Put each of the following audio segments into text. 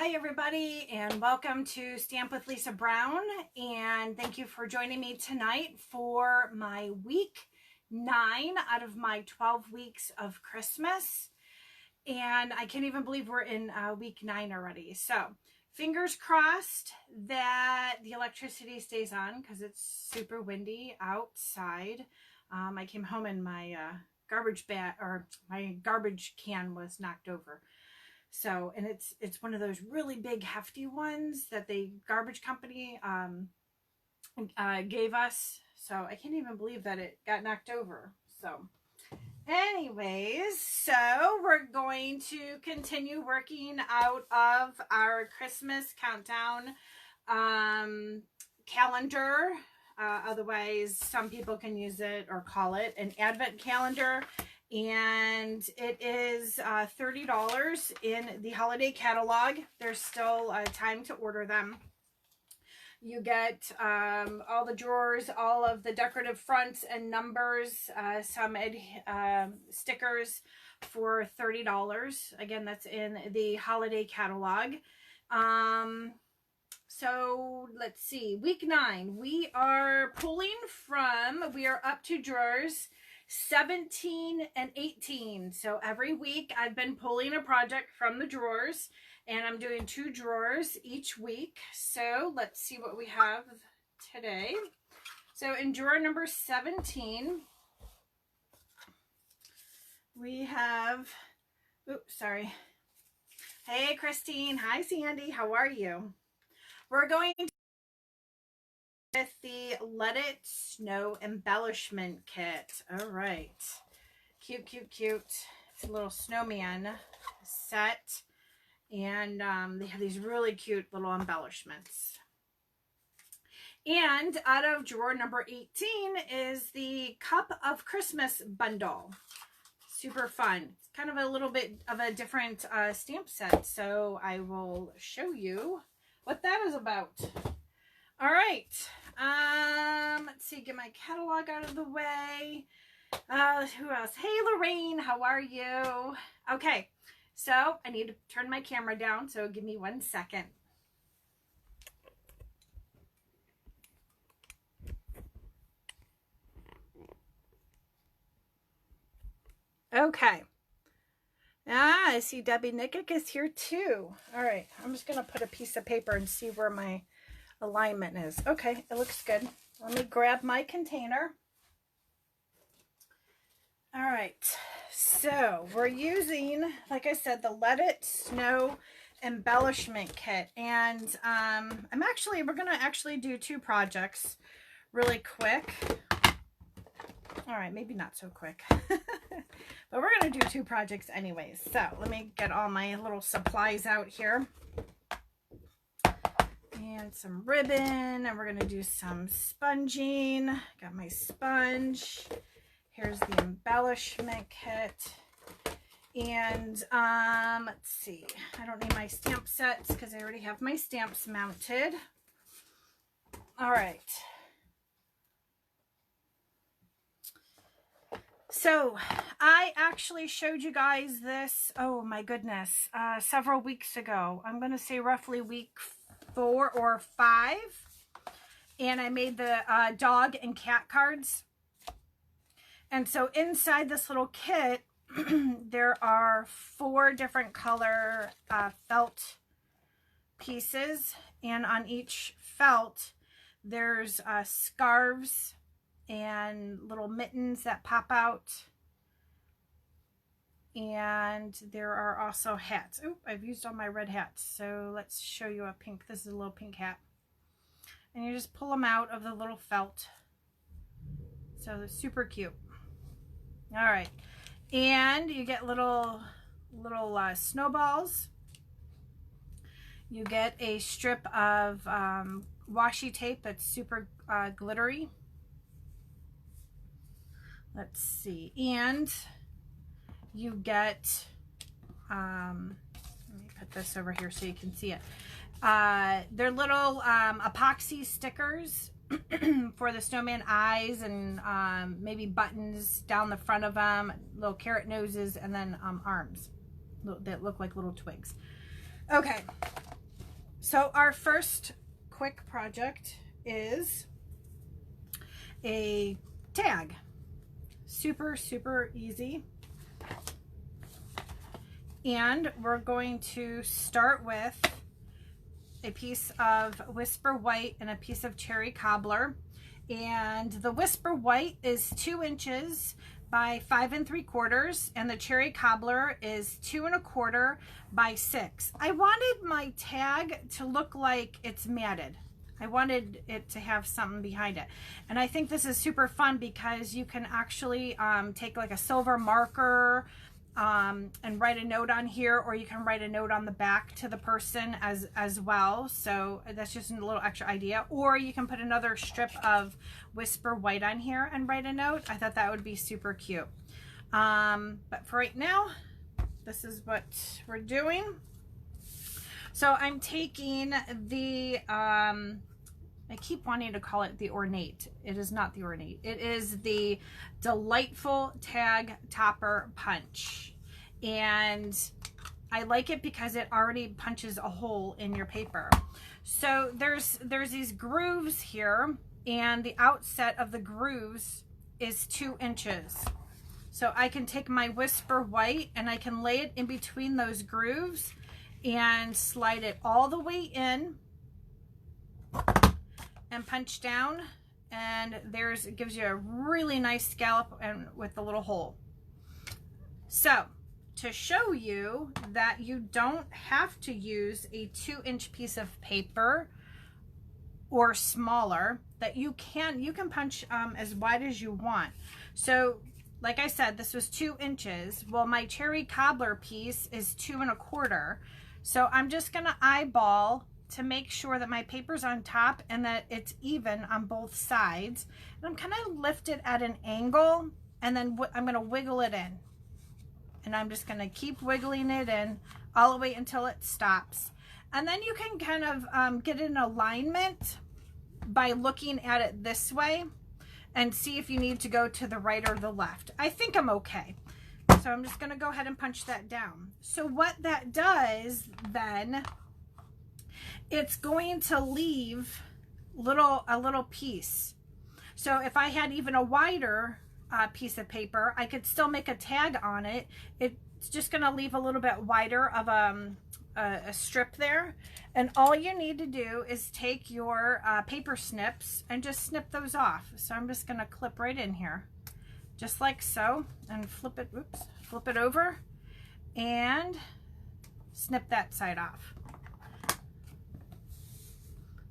Hi everybody, and welcome to Stamp with Lisa Brown, and thank you for joining me tonight for my week 9 out of my 12 weeks of Christmas. And I can't even believe we're in week 9 already. So fingers crossed that the electricity stays on because it's super windy outside. I came home and my garbage can was knocked over. So, and it's one of those really big hefty ones that the garbage company gave us. So I can't even believe that it got knocked over. So anyways, so we're going to continue working out of our Christmas countdown calendar. Otherwise, some people can use it or call it an advent calendar. And it is $30 in the holiday catalog. There's still time to order them. You get all the drawers, all of the decorative fronts and numbers, some stickers for $30. Again, that's in the holiday catalog. So let's see, week 9, we are up to drawers 17 and 18. So every week I've been pulling a project from the drawers, and I'm doing 2 drawers each week. So let's see what we have today. So in drawer number 17, we have, oops, sorry. Hey, Christine. Hi, Sandy. How are you? We're going to with the Let It Snow embellishment kit. All right. Cute, cute, cute. It's a little snowman set. And they have these really cute little embellishments. And out of drawer number 18 is the Cup of Christmas bundle. Super fun. It's kind of a little bit of a different stamp set. So I will show you what that is about. All right. Let's see, get my catalog out of the way. Who else? Hey, Lorraine, how are you? Okay, so I need to turn my camera down, so give me 1 second. Okay. I see Debbie Nickick is here too. All right, I'm just going to put a piece of paper and see where my alignment is. Okay, it looks good. Let me grab my container. All right, so we're using, like I said, the Let It Snow embellishment kit, and we're gonna actually do 2 projects really quick. All right, maybe not so quick, but we're gonna do 2 projects anyways. So let me get all my little supplies out here. And some ribbon, and we're going to do some sponging. Got my sponge. Here's the embellishment kit. And let's see. I don't need my stamp sets because I already have my stamps mounted. All right. So I actually showed you guys this, oh my goodness, several weeks ago. I'm going to say roughly week 4 or 5, and I made the dog and cat cards. And so inside this little kit there are 4 different color felt pieces, and on each felt there's scarves and little mittens that pop out, and there are also hats. Oh, I've used all my red hats, so let's show you a pink. This is a little pink hat, and you just pull them out of the little felt. So they're super cute. All right, and you get little snowballs. You get a strip of washi tape that's super glittery. Let's see, and you get, let me put this over here so you can see it. They're little epoxy stickers for the snowman eyes, and maybe buttons down the front of them, little carrot noses, and then arms that look like little twigs. Okay, so our first quick project is a tag. Super, super easy. And we're going to start with a piece of Whisper White and a piece of Cherry Cobbler. And the Whisper White is 2 inches by 5 3/4, and the Cherry Cobbler is 2 1/4 by 6. I wanted my tag to look like it's matted. I wanted it to have something behind it. And I think this is super fun because you can actually take like a silver marker and write a note on here, or you can write a note on the back to the person as well. So that's just a little extra idea. Or you can put another strip of Whisper White on here and write a note. I thought that would be super cute. But for right now, this is what we're doing. So I'm taking the I keep wanting to call it the Ornate. It is not the Ornate. It is the Delightful Tag Topper Punch. And I like it because it already punches a hole in your paper. So there's these grooves here, and the outset of the grooves is 2 inches. So I can take my Whisper White and I can lay it in between those grooves and slide it all the way in and punch down, and it gives you a really nice scallop and with a little hole. So to show you that you don't have to use a 2-inch piece of paper or smaller, that you can punch as wide as you want. So like I said, this was 2 inches. Well, my Cherry Cobbler piece is 2 1/4. So I'm just gonna eyeball to make sure that my paper's on top and that it's even on both sides. And I'm kind of lift it at an angle, and then I'm going to wiggle it in. And I'm just going to keep wiggling it in all the way until it stops. And then you can kind of get an alignment by looking at it this way and see if you need to go to the right or the left. I think I'm okay. So I'm just going to go ahead and punch that down. So what that does then, it's going to leave a little piece. So if I had even a wider piece of paper, I could still make a tag on it. It's just going to leave a little bit wider of a strip there. And all you need to do is take your paper snips and just snip those off. So I'm just going to clip right in here, just like so, and flip it over and snip that side off.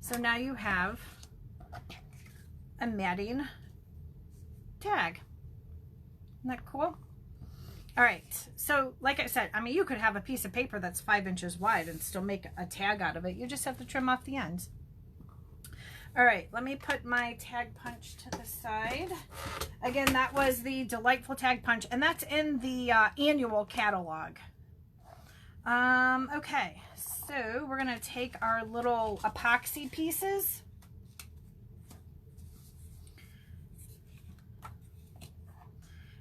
So now you have a matting tag. Isn't that cool? All right, so like I said, I mean, you could have a piece of paper that's 5 inches wide and still make a tag out of it. You just have to trim off the ends. All right, let me put my tag punch to the side. Again, that was the Delightful Tag Punch, and that's in the annual catalog. Okay, so we're gonna take our little epoxy pieces.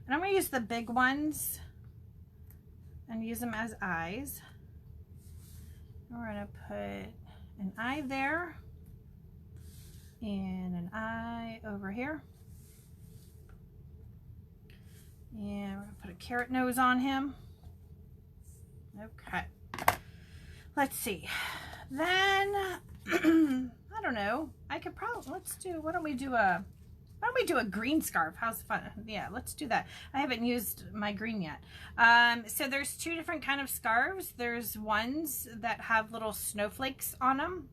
And I'm gonna use the big ones and use them as eyes. And we're gonna put an eye there and an eye over here. And we're gonna put a carrot nose on him. Okay. Let's see. Then I don't know. I could probably why don't we do a green scarf? How's fun? Yeah, let's do that. I haven't used my green yet. So there's 2 different kind of scarves. There's ones that have little snowflakes on them,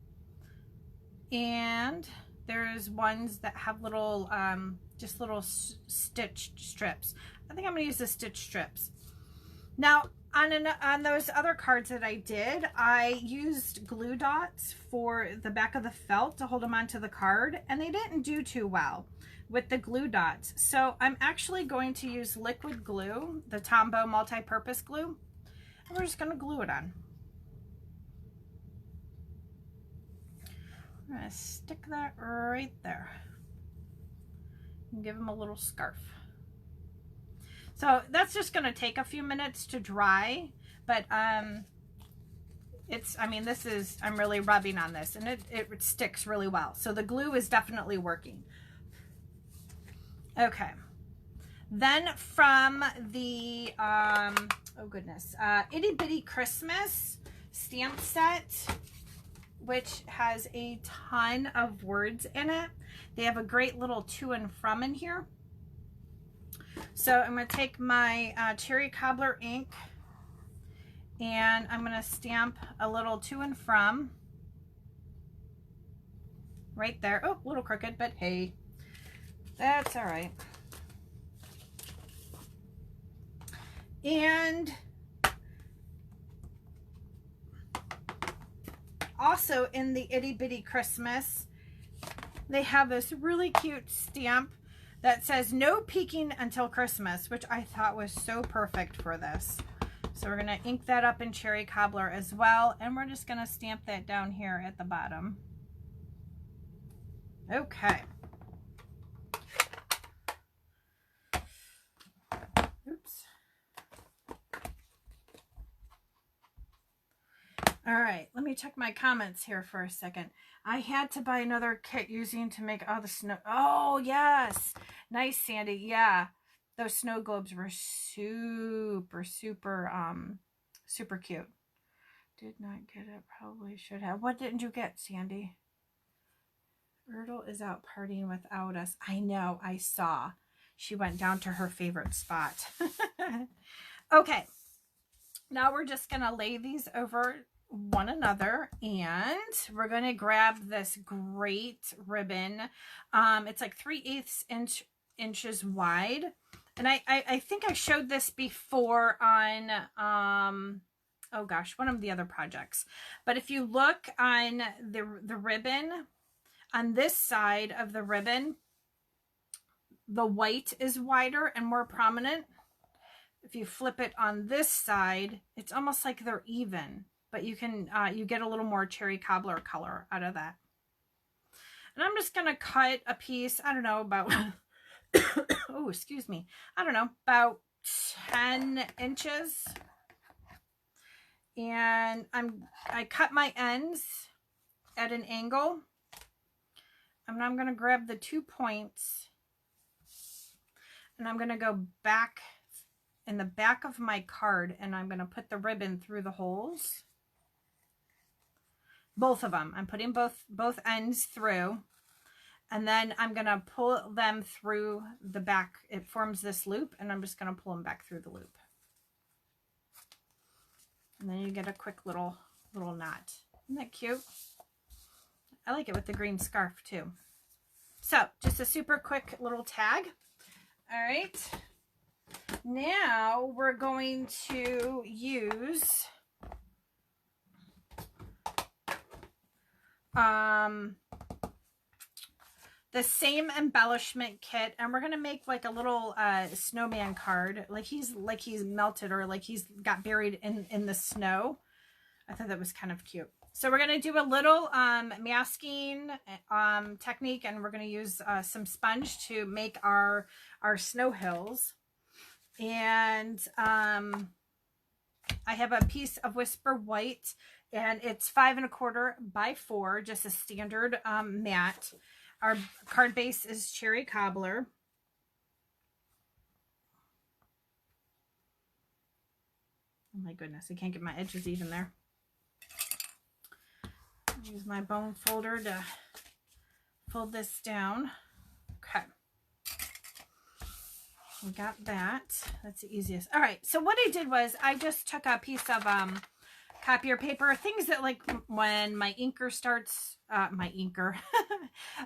and there's ones that have little just little stitched strips. I think I'm gonna use the stitch strips. Now on those other cards that I did, I used glue dots for the back of the felt to hold them onto the card, and they didn't do too well with the glue dots. So I'm actually going to use liquid glue, the Tombow multi-purpose glue, and we're just going to glue it on. I'm going to stick that right there and give them a little scarf. So that's just going to take a few minutes to dry, but I mean, this is, I'm really rubbing on this, and it sticks really well. So the glue is definitely working. Okay. Then from the, oh goodness, Itty Bitty Christmas stamp set, which has a ton of words in it. They have a great little to and from in here. So I'm going to take my cherry cobbler ink, and I'm going to stamp a little to and from right there. Oh, a little crooked, but hey, that's all right. And also in the Itty Bitty Christmas, they have this really cute stamp that says no peeking until Christmas, which I thought was so perfect for this. So we're going to ink that up in cherry cobbler as well, and we're just going to stamp that down here at the bottom. Okay. Oops. All right, let me check my comments here for a second. I had to buy another kit using to make all the snow. Oh, yes. Nice, Sandy. Yeah. Those snow globes were super, super cute. Did not get it. Probably should have. What didn't you get, Sandy? Erdl is out partying without us. I know. I saw. She went down to her favorite spot. Okay. Now we're just going to lay these over one another, and we're going to grab this great ribbon. It's like 3/8 inches wide, and I think I showed this before on oh gosh, one of the other projects. But if you look on the ribbon, on this side of the ribbon, the white is wider and more prominent. If you flip it on this side, it's almost like they're even, but you can, you get a little more cherry cobbler color out of that. And I'm just going to cut a piece, I don't know, about, oh, excuse me. I don't know, about 10 inches. And I cut my ends at an angle. And I'm going to grab the 2 points, and I'm going to go back in the back of my card, and I'm going to put the ribbon through the holes. Both of them. I'm putting both ends through, and then I'm going to pull them through the back. It forms this loop, and I'm just going to pull them back through the loop. And then you get a quick little knot. Isn't that cute? I like it with the green scarf too. So just a super quick little tag. All right. Now we're going to use the same embellishment kit, and we're going to make like a little snowman card, like he's melted, or like he's got buried in the snow. I thought that was kind of cute. So we're going to do a little masking technique, and we're going to use some sponge to make our snow hills. And I have a piece of Whisper White, and it's 5 1/4 by 4, just a standard matte. Our card base is cherry cobbler. Oh my goodness, I can't get my edges even there. Use my bone folder to fold this down. Okay. We got that. That's the easiest. All right. So what I did was I just took a piece of copier paper, things that, like, when my inker starts,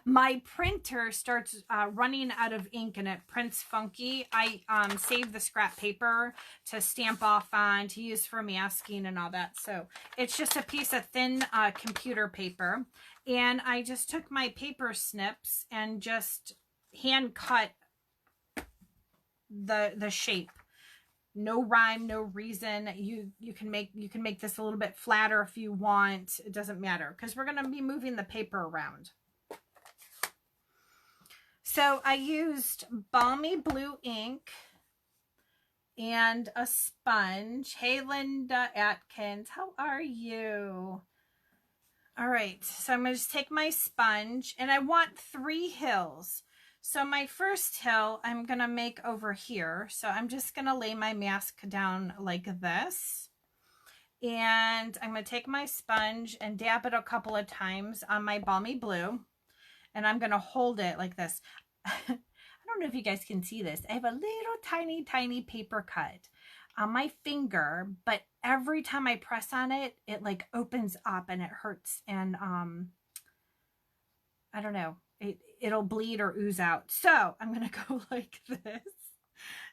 my printer starts running out of ink and it prints funky, I save the scrap paper to stamp off on, to use for masking and all that. So it's just a piece of thin computer paper, and I just took my paper snips and just hand cut the shape. No rhyme, no reason. You can make this a little bit flatter if you want. It doesn't matter, because we're going to be moving the paper around. So I used balmy blue ink, and a sponge. Hey, Linda Atkins, how are you? All right, so I'm going to just take my sponge, and I want 3 hills. So my first hill I'm going to make over here. So I'm just going to lay my mask down like this. And I'm going to take my sponge and dab it a couple of times on my balmy blue. And I'm going to hold it like this. I don't know if you guys can see this. I have a little tiny paper cut on my finger, but every time I press on it, it like opens up and it hurts. And I don't know, it'll bleed or ooze out. So I'm going to go like this.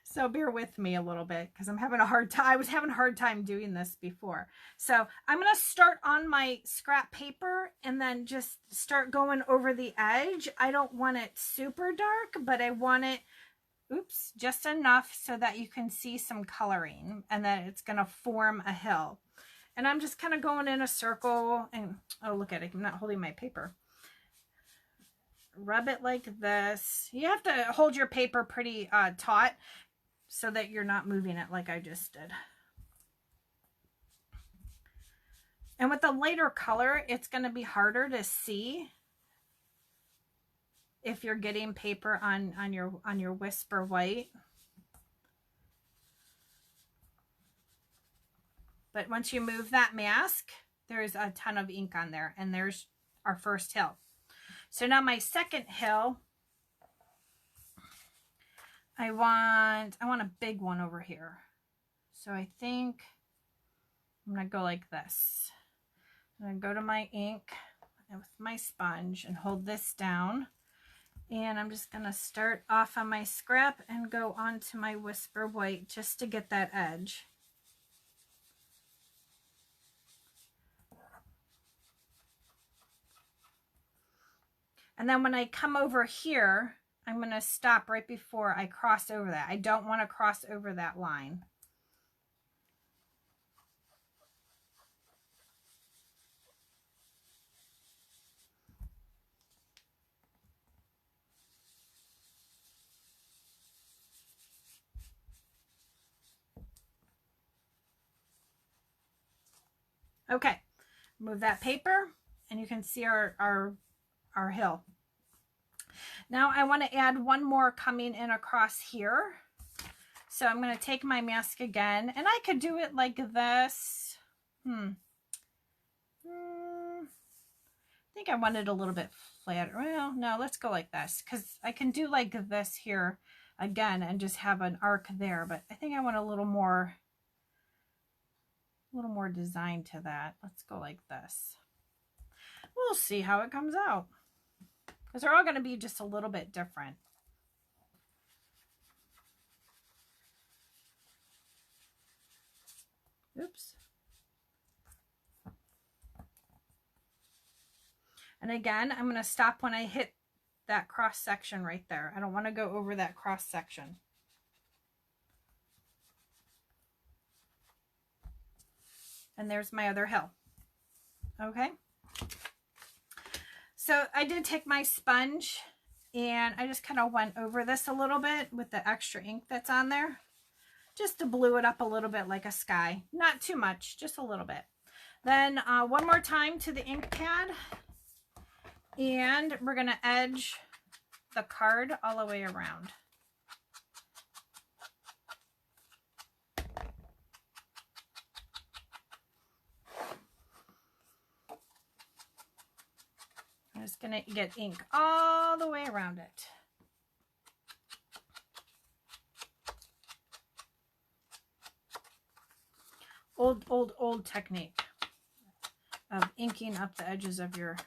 So bear with me a little bit because I'm having a hard time. I was having a hard time doing this before. So I'm going to start on my scrap paper and then just start going over the edge. I don't want it super dark, but I want it, oops, just enough so that you can see some coloring and that it's going to form a hill. And I'm just kind of going in a circle and, oh, look at it. I'm not holding my paper. Rub it like this. You have to hold your paper pretty taut so that you're not moving it like I just did. And with a lighter color, it's going to be harder to see if you're getting paper on your Whisper White. But once you move that mask, there's a ton of ink on there, and there's our first hill. So now my second hill, I want a big one over here. So I think I'm going to go like this. I'm going to go to my ink with my sponge and hold this down. And I'm just going to start off on my scrap and go onto my Whisper White just to get that edge. And then when I come over here, I'm going to stop right before I cross over that. I don't want to cross over that line. Okay, move that paper and you can see our hill. Now I want to add one more coming in across here. So I'm going to take my mask again, and I could do it like this. I think I want it a little bit flatter. Well, no, let's go like this because I can do like this here again and just have an arc there. But I think I want a little more design to that. Let's go like this. We'll see how it comes out because they're all going to be just a little bit different. Oops. And again, I'm going to stop when I hit that cross section right there. I don't want to go over that cross section. And there's my other hill. Okay. So I did take my sponge and I just kind of went over this a little bit with the extra ink that's on there, just to blue it up a little bit like a sky. Not too much, just a little bit. Then one more time to the ink pad, and we're going to edge the card all the way around. I'm just going to get ink all the way around it. Old technique of inking up the edges of your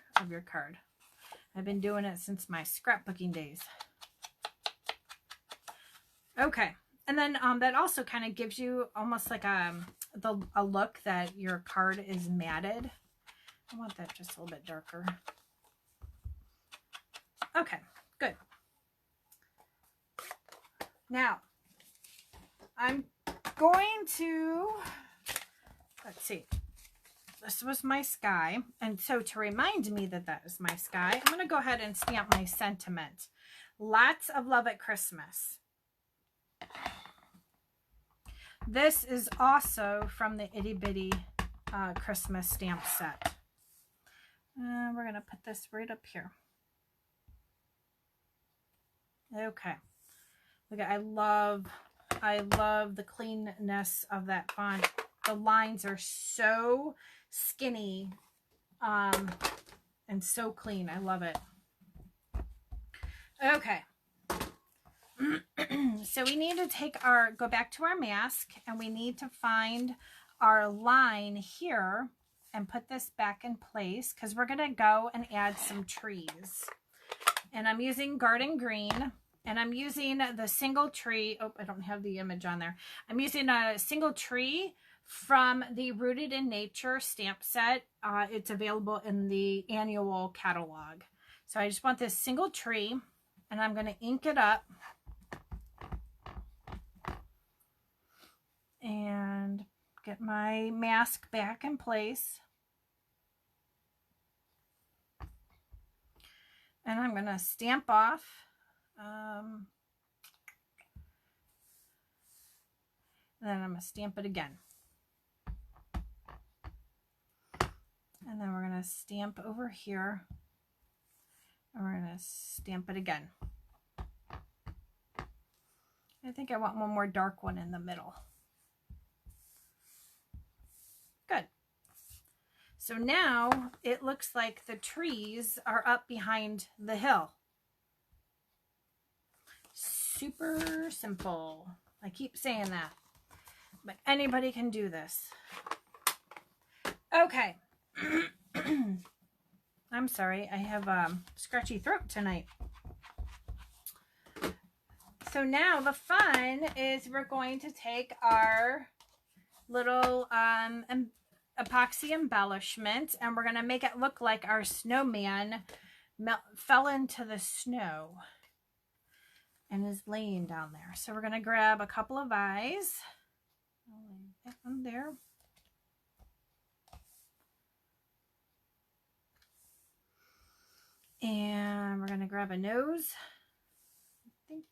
card. I've been doing it since my scrapbooking days. Okay, and then that also kind of gives you almost like a look that your card is matted. I want that just a little bit darker. Okay, good. Now, I'm going to, let's see, this was my sky. And so to remind me that that is my sky, I'm going to go ahead and stamp my sentiment. Lots of love at Christmas. This is also from the Itty Bitty Christmas stamp set. We're going to put this right up here. Okay. Look, I love the cleanness of that font. The lines are so skinny and so clean. I love it. Okay. So we need to go back to our mask, and we need to find our line here and put this back in place, because we're going to go and add some trees. And I'm using Garden Green, and I'm using the single tree. Oh, I don't have the image on there. I'm using a single tree from the Rooted in Nature stamp set. It's available in the annual catalog. So I just want this single tree, and I'm going to ink it up. And get my mask back in place. And I'm going to stamp off. Then I'm going to stamp it again. And then we're going to stamp over here. And we're going to stamp it again. I think I want one more dark one in the middle. Good. So now it looks like the trees are up behind the hill. Super simple. I keep saying that, but anybody can do this. Okay. I'm sorry, I have a scratchy throat tonight. So now the fun is we're going to take our little epoxy embellishment, and we're going to make it look like our snowman fell into the snow and is laying down there. So we're going to grab a couple of eyes. I'll lay that one there. And we're going to grab a nose. I think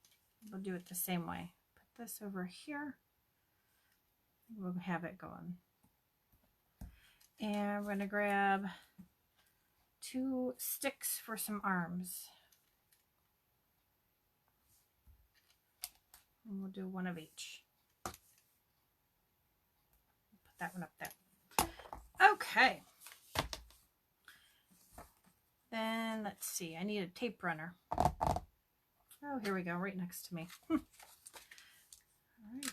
we'll do it the same way. Put this over here. We'll have it going. And we're going to grab 2 sticks for some arms. And we'll do 1 of each. Put that one up there. Okay. Then let's see, I need a tape runner. Oh, here we go, right next to me. All right.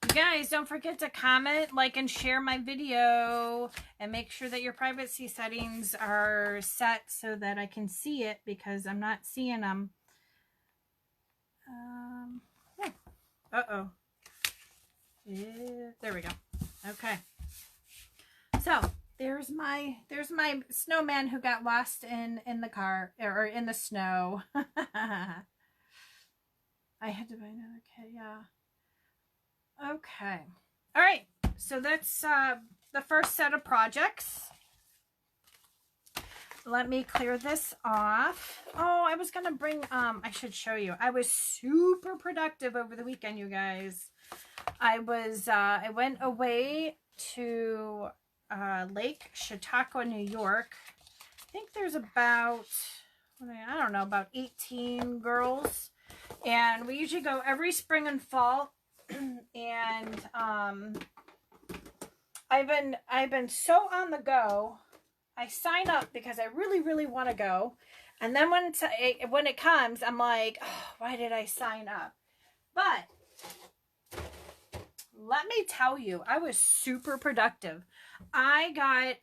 You guys, don't forget to comment, like, and share my video, and make sure that your privacy settings are set so that I can see it, because I'm not seeing them. Uh-oh. Yeah, there we go. Okay. So there's my snowman who got lost in the car, or in the snow. I had to buy another kit. Yeah. Okay. All right. So that's the first set of projects. Let me clear this off. Oh, I was gonna bring. I should show you. I was super productive over the weekend, you guys. I went away to Lake Chautauqua, New York. I think there's about, I don't know, about 18 girls. And we usually go every spring and fall. And I've been so on the go. I sign up because I really, really want to go. And then when it comes, I'm like, oh, why did I sign up? But let me tell you, I was super productive. I got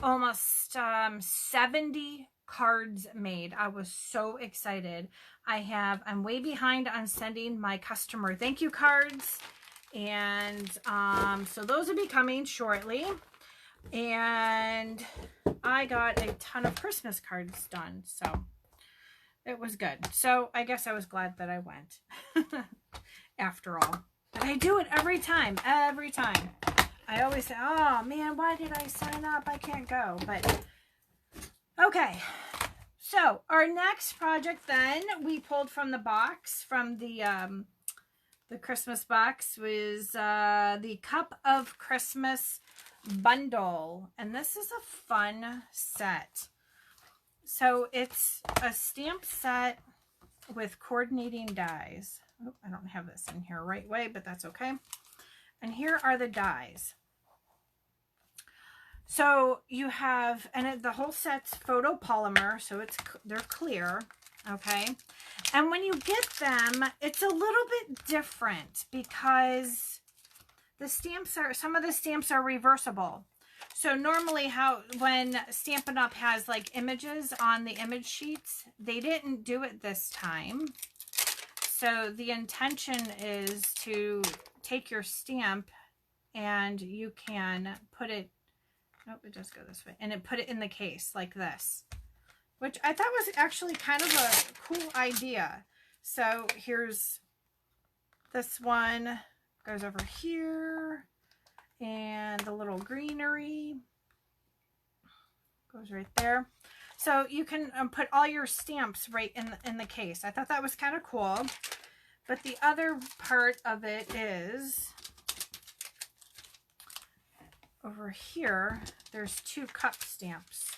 almost 70 cards made. I was so excited. I'm way behind on sending my customer thank you cards. And so those will be coming shortly. And I got a ton of Christmas cards done. So it was good. So I guess I was glad that I went after all. But I do it every time. Every time. I always say, oh man, why did I sign up? I can't go. But okay. So our next project then we pulled from the box, from the Christmas box, was the Cup of Christmas bundle. And this is a fun set. So it's a stamp set with coordinating dies. Oh, I don't have this in here right way, but that's okay. And here are the dies. So you have, and the whole set's photopolymer, so they're clear, okay? And when you get them, it's a little bit different because some of the stamps are reversible. So normally when Stampin' Up! Has like images on the image sheets, they didn't do it this time. So the intention is to take your stamp and you can put it, nope, it does go this way, and put it in the case like this, which I thought was actually kind of a cool idea. So here's this one, goes over here, and the little greenery goes right there. So you can put all your stamps right in the case. I thought that was kind of cool. But the other part of it is over here, there's 2 cup stamps.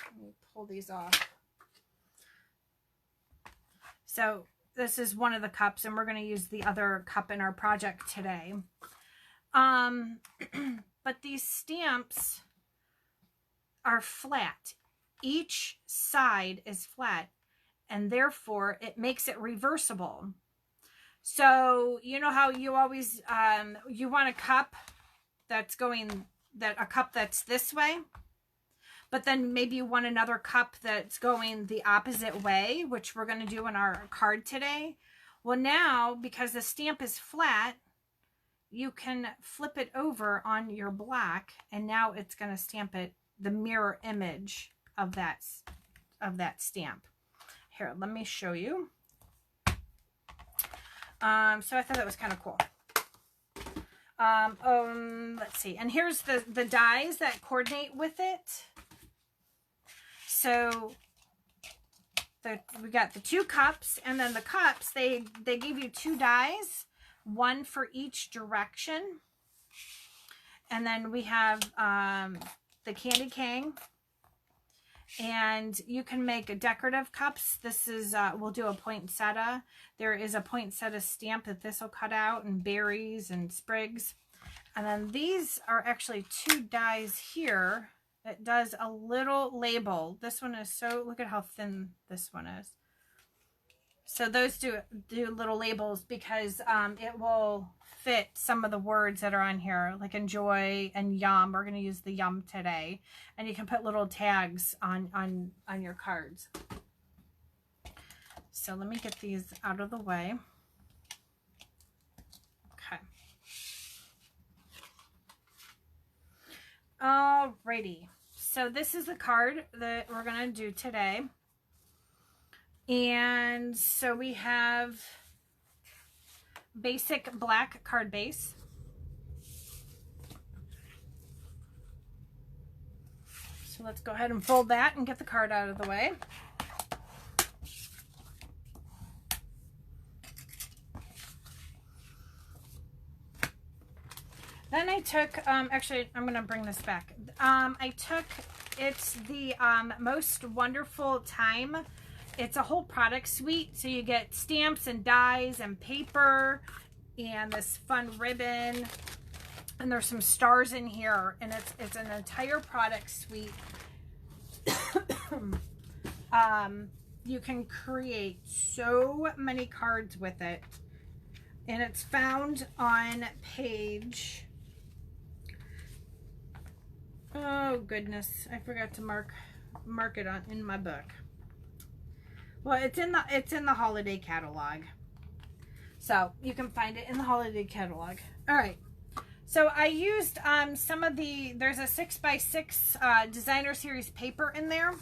Let me pull these off. So this is one of the cups, and we're going to use the other cup in our project today. But these stamps are flat. Each side is flat, and therefore it makes it reversible. So you know how you always you want a cup that's a cup that's this way, but then maybe you want another cup that's going the opposite way, which we're going to do in our card today. Well, now because the stamp is flat, you can flip it over on your black, and now it's going to stamp it the mirror image of that stamp. Here, let me show you. So I thought that was kind of cool. Let's see. And here's the dies that coordinate with it. So we got the 2 cups, and then the cups, they gave you 2 dies, one for each direction. And then we have the candy cane, and you can make decorative cups. This is we'll do a poinsettia. There is a poinsettia stamp that this will cut out, and berries and sprigs. And then these are actually 2 dies here that does a little label. This one is look at how thin this one is. So those do little labels because it will fit some of the words that are on here, like enjoy and yum. We're going to use the yum today. And you can put little tags on your cards. So let me get these out of the way. Okay. Alrighty. So this is the card that we're going to do today. And so we have basic black card base. So let's go ahead and fold that and get the card out of the way. Then I took, actually, I'm going to bring this back. It's the Most Wonderful Time. It's a whole product suite. So you get stamps and dies and paper and this fun ribbon. And there's some stars in here. And it's an entire product suite. You can create so many cards with it. And it's found on page... Oh goodness, I forgot to mark it in my book. Well, it's in the holiday catalog. So you can find it in the holiday catalog. All right. So I used some of there's a 6x6 designer series paper in there.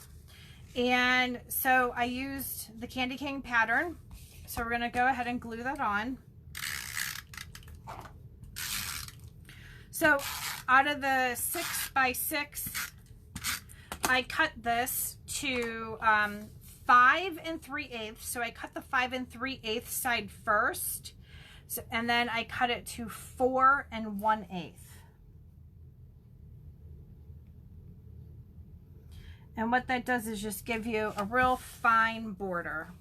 And so I used the candy cane pattern. So we're going to go ahead and glue that on. So out of the 6x6, I cut this to 5 3/8. So I cut the 5 3/8 side first. So, and then I cut it to 4 1/8. And what that does is just give you a real fine border.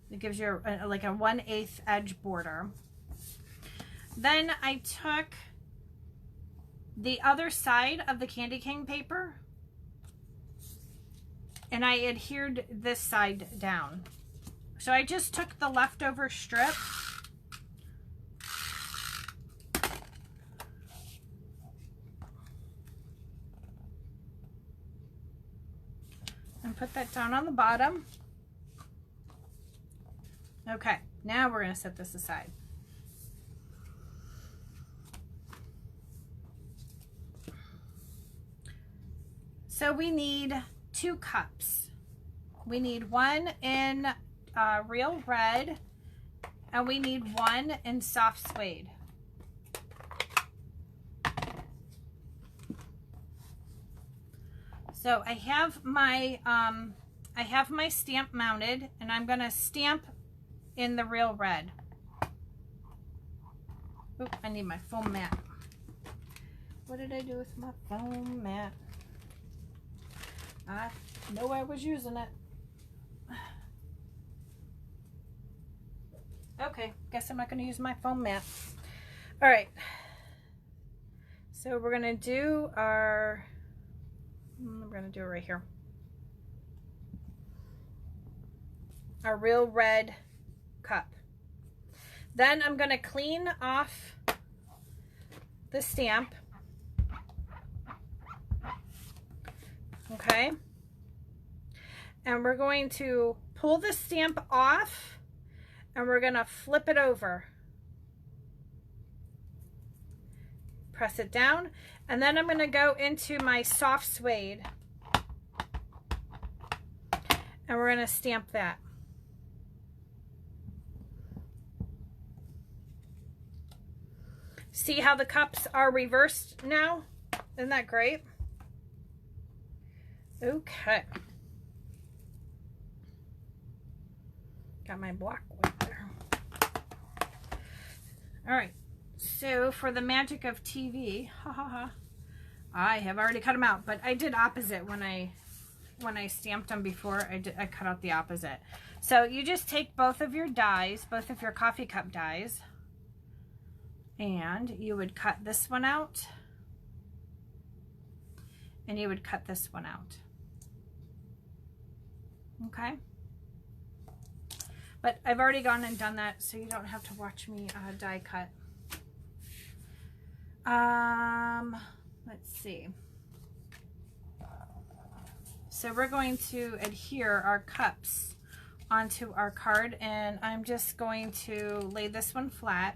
It gives you like a 1/8 edge border. Then I took the other side of the candy cane paper and I adhered this side down. So I just took the leftover strip and put that down on the bottom. Okay, now we're going to set this aside. So we need 2 cups. We need one in real red and we need one in soft suede. So I have my stamp mounted and I'm going to stamp in the real red. Oop, I need my foam mat. What did I do with my foam mat? I know I was using it. Okay, guess I'm not going to use my foam mat. All right. So we're going to do our, we're going to do it right here. Our real red cup. Then I'm going to clean off the stamp. Okay, and we're going to pull the stamp off and we're going to flip it over, press it down, and then I'm going to go into my soft suede and we're going to stamp that. See how the cups are reversed now? Isn't that great? Okay. Got my black one there. All right. So for the magic of TV, I have already cut them out, but I did opposite when I stamped them before. I cut out the opposite. So you just take both of your dies, both of your coffee cup dies, and you would cut this one out, and you would cut this one out. Okay, but I've already gone and done that, so you don't have to watch me die cut. Let's see. So we're going to adhere our cups onto our card, and I'm just going to lay this one flat.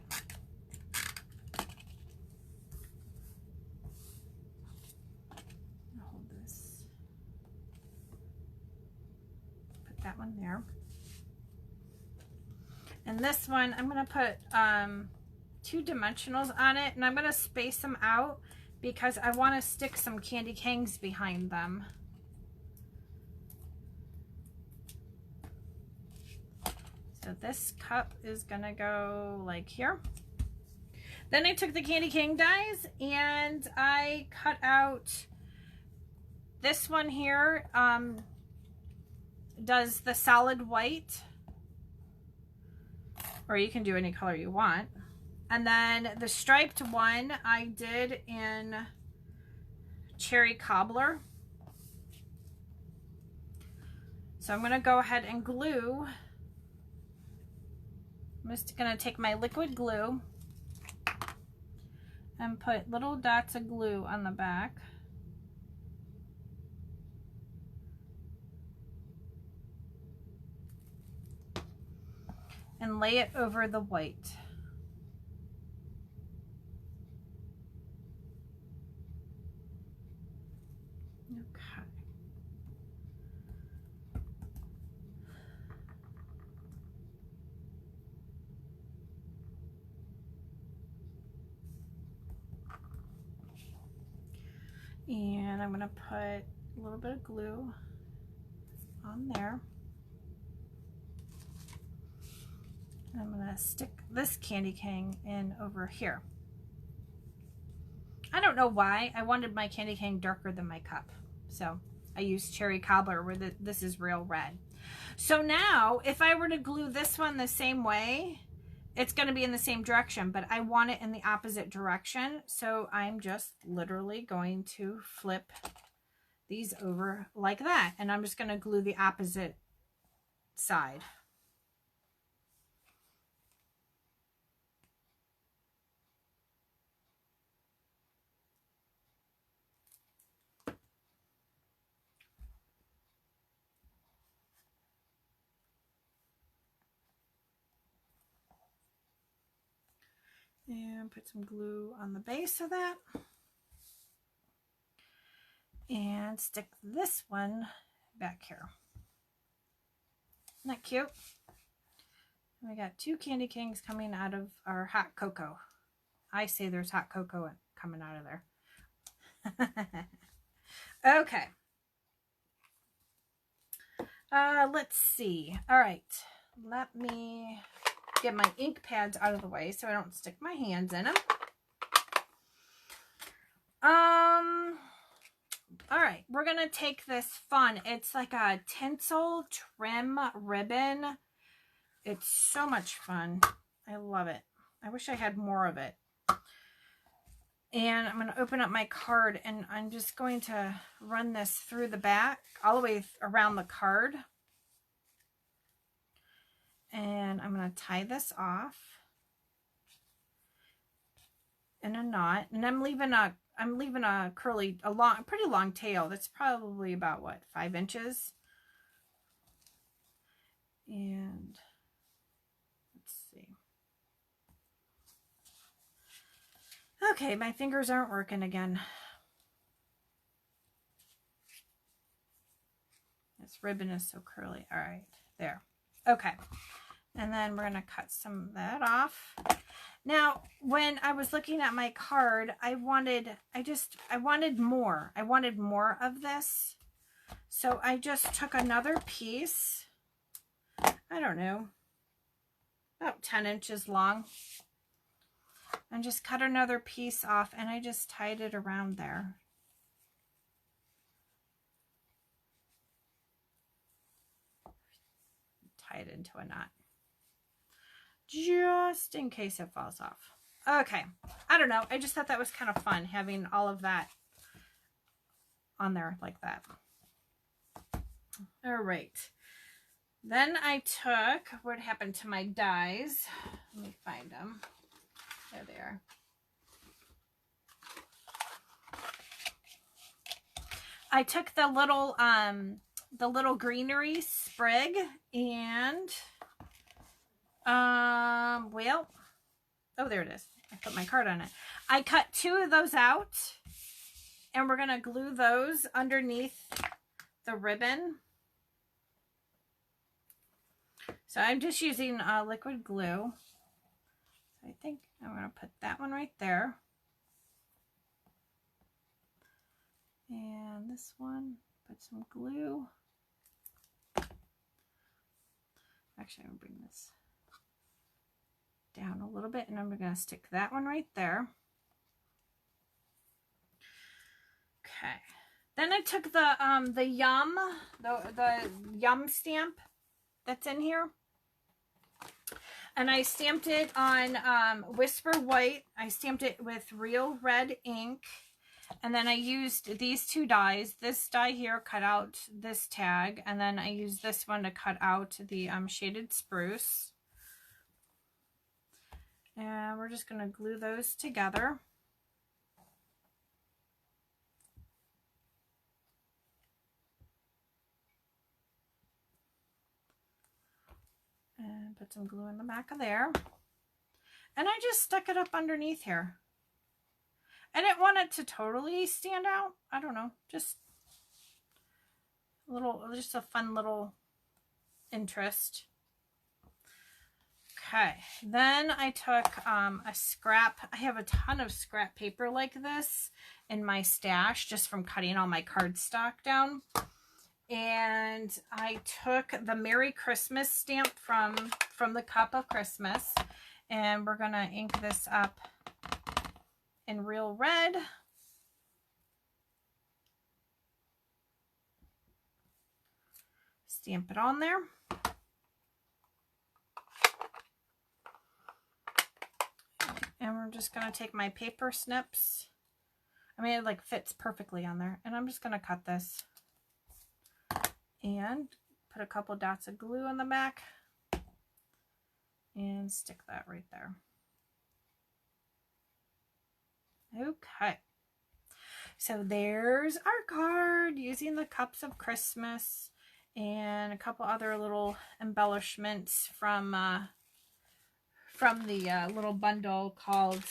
That one there, and this one I'm going to put 2 dimensionals on it, and I'm going to space them out because I want to stick some candy canes behind them. So this cup is going to go like here. Then I took the candy cane dies and I cut out this one here. Does the solid white, or you can do any color you want. And then the striped one I did in cherry cobbler. So I'm going to go ahead and glue. I'm just going to take my liquid glue and put little dots of glue on the back. And lay it over the white. Okay. And I'm going to put a little bit of glue on there. I'm going to stick this candy cane in over here. I don't know why. I wanted my candy cane darker than my cup. So I used cherry cobbler where this is real red. So now if I were to glue this one the same way, it's going to be in the same direction, but I want it in the opposite direction. So I'm just literally going to flip these over like that. And I'm just going to glue the opposite side. And put some glue on the base of that. And stick this one back here. Isn't that cute? We got 2 candy canes coming out of our hot cocoa. I say there's hot cocoa coming out of there. Okay. Let's see. All right. Let me get my ink pads out of the way so I don't stick my hands in them. All right, we're gonna take this fun. It's like a tinsel trim ribbon. It's so much fun. I love it. I wish I had more of it. And I'm gonna open up my card and I'm just going to run this through the back, all the way around the card. And I'm going to tie this off in a knot, and I'm leaving a curly, pretty long tail. That's probably about what, 5 inches. And let's see. Okay, my fingers aren't working again. This ribbon is so curly. All right, there. Okay. And then we're going to cut some of that off. Now, when I was looking at my card, I wanted more. I wanted more of this. So I just took another piece, I don't know, about 10 inches long, and just cut another piece off, and I just tied it around there. Tie it into a knot, just in case it falls off. Okay, I don't know. I just thought that was kind of fun, having all of that on there like that. All right. Then I took, what happened to my dies? Let me find them. There they are. I took the little greenery sprig and well, oh, there it is. I put my card on it. I cut 2 of those out, and we're going to glue those underneath the ribbon. So I'm just using liquid glue. So I think I'm going to put that one right there. And this one, put some glue. Actually, I'm going to bring this down a little bit, and I'm going to stick that one right there. Okay. Then I took the yum stamp that's in here, and I stamped it on Whisper White. I stamped it with real red ink, and then I used these 2 dies. This die here cut out this tag, and then I used this one to cut out the shaded spruce. And we're just going to glue those together. And put some glue in the back of there. And I just stuck it up underneath here. I didn't want it to totally stand out. I don't know. Just a fun little interest. Okay, then I took a scrap. I have a ton of scrap paper like this in my stash just from cutting all my cardstock down. And I took the Merry Christmas stamp from the Cup of Christmas, and we're going to ink this up in real red. Stamp it on there. And we're just going to take my paper snips. I mean, it like fits perfectly on there. And I'm just going to cut this and put a couple dots of glue on the back and stick that right there. Okay. So there's our card using the Cups of Christmas and a couple other little embellishments from the little bundle called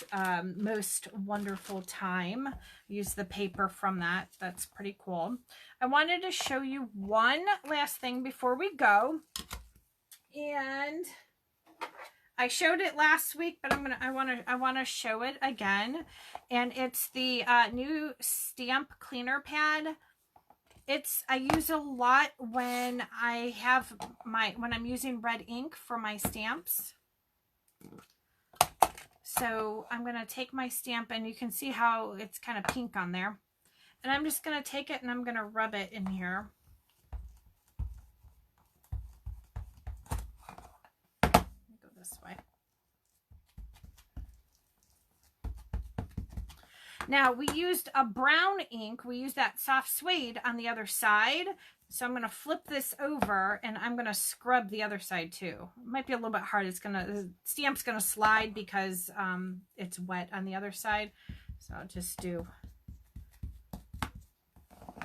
Most Wonderful Time. Use the paper from that. That's pretty cool. I wanted to show you one last thing before we go. And I showed it last week, but I want to show it again. And it's the new stamp cleaner pad. I use a lot when when I'm using red ink for my stamps. So I'm going to take my stamp, and you can see how it's kind of pink on there. And I'm just going to take it and I'm going to rub it in here. Let me go this way. Now, we used a brown ink. We used that soft suede on the other side. So I'm going to flip this over, and I'm going to scrub the other side too. It might be a little bit hard. The stamp's going to slide because it's wet on the other side. So I'll just do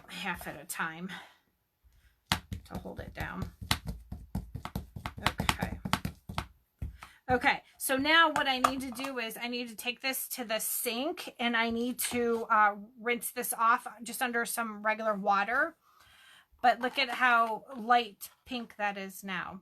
half at a time to hold it down. Okay. Okay, so now what I need to do is I need to take this to the sink, and I need to rinse this off just under some regular water. But look at how light pink that is now.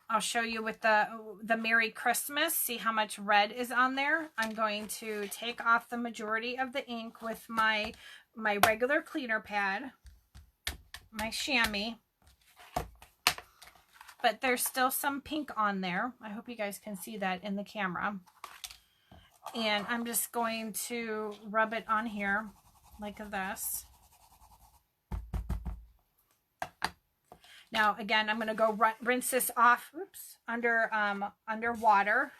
I'll show you with the Merry Christmas. See how much red is on there. I'm going to take off the majority of the ink with my regular cleaner pad, my chamois. But there's still some pink on there. I hope you guys can see that in the camera. And I'm just going to rub it on here like this. Now, again, I'm going to go rinse this off, under water.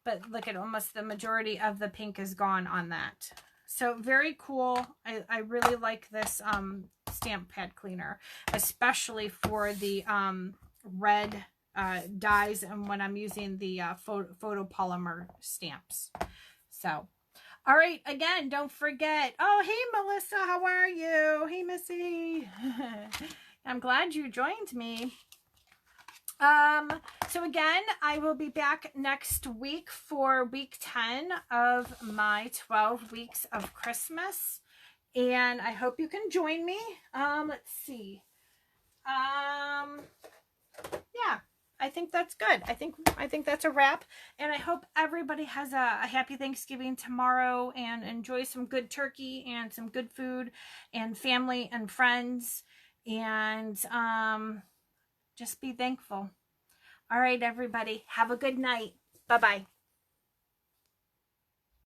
But look at almost the majority of the pink is gone on that. So very cool. I really like this stamp pad cleaner, especially for the red dyes and when I'm using the photopolymer stamps. So, all right, again, don't forget. Oh, hey, Melissa, how are you? Hey, Missy. I'm glad you joined me. So again, I will be back next week for week 10 of my 12 weeks of Christmas. And I hope you can join me. Let's see. Yeah, I think that's good. I think that's a wrap. And I hope everybody has a happy Thanksgiving tomorrow and enjoy some good turkey and some good food and family and friends. And just be thankful. All right, everybody. Have a good night. Bye-bye.